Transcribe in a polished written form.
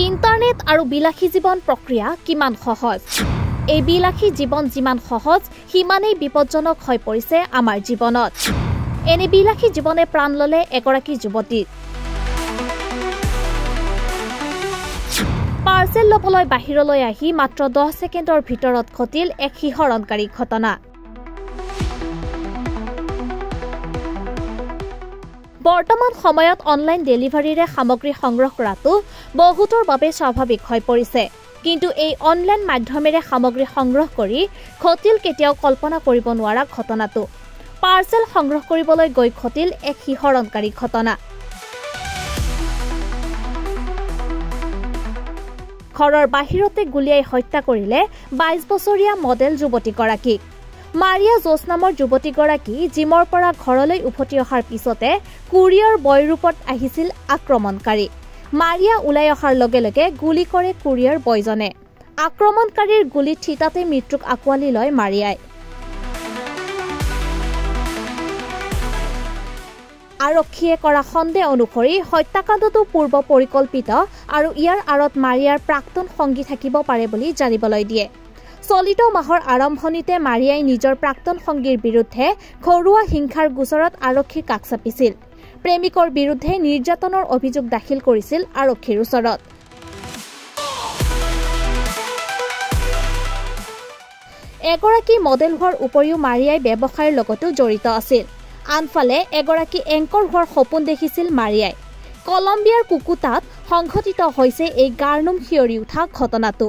internet আৰু বিলাসী জীৱন প্ৰক্ৰিয়া কিমান সহজ এই বিলাসী জীৱন যিমান সহজ সিমানেই বিপজ্জনক হৈ পৰিছে আমাৰ জীৱনত এনে বিলাসী জীৱনে প্ৰাণ ললে এগৰাকী যুৱতী পাৰ্চেল লবলৈ বাহিৰলৈ আহি মাত্ৰ 10 ছেকেণ্ডৰ ভিতৰত ঘটিল এক শিহৰণকাৰী ঘটনা বৰ্তমান সময়ত অনলাইন ডেলিভাৰীৰে সামগ্ৰী সংগ্ৰহ কৰাটো বহুতৰ বাবে স্বাভাৱিক হৈ পৰিছে কিন্তু এই অনলাইন মাধ্যমেৰে সামগ্ৰী সংগ্ৰহ কৰি ঘটিল কেতিয়াও কল্পনা কৰিব নোৱাৰা ঘটনাটো পাৰ্চেল সংগ্ৰহ কৰিবলৈ গৈ ঘটিল এক শিহৰণকাৰী ঘটনা ঘৰৰ বাহিৰতে গুলিয়াই হত্যা কৰিলে 22 বছৰীয়া মডেল যুৱতীগৰাকীক মাৰিয়া জোছ নামৰ যুৱতীগৰাকী জিমৰ পৰা ঘৰলৈ উভতি অহাৰ পিছতে কুৰিয়াৰ বয় ৰূপত আহিছিল আক্ৰমণকাৰী মাৰিয়া ওলাই অহাৰ লগে লগে গুলি কৰে কুৰিয়াৰ বয়জনে আক্ৰমণকাৰীৰ গুলিত ঠিতাতে মৃত্যুক আকোৱালি লয় মাৰিয়াই আৰক্ষীয়ে কৰা সন্দেহ অনুসৰি হত্যাকাণ্ডটো পূৰ্ব পৰিকল্পিত আৰু ইয়াৰ আঁৰত মাৰিয়াৰ প্ৰাক্তন সংগী থাকিব পাৰে বুলি জানিবলৈ দিয়ে চলিত মাহৰ আৰম্ভণিতে মাৰিয়াই নিজৰ প্ৰাক্তন সংগীৰ বিৰুদ্ধে ঘৰুৱা হিংসাৰ গোচৰত আৰক্ষীৰ কাষ চাপিছিল প্ৰেমিকৰ বিৰুদ্ধে নিৰ্যাতনৰ অভিযোগ দাখিল কৰিছিল আৰক্ষীৰ ওচৰত এগৰাকী মডেল হোৱাৰ উপৰিও মাৰিয়াই ব্যৱসায়ৰ লগতো জড়িত আছিল আনফালে এগৰাকী এংকৰ হোৱাৰ সপোন দেখিছিল মাৰিয়াই কলম্বিয়াৰ কুকুটাত সংঘটিত হৈছে এই গাৰ্নুম শিয়ৰি উঠা ঘটনাটো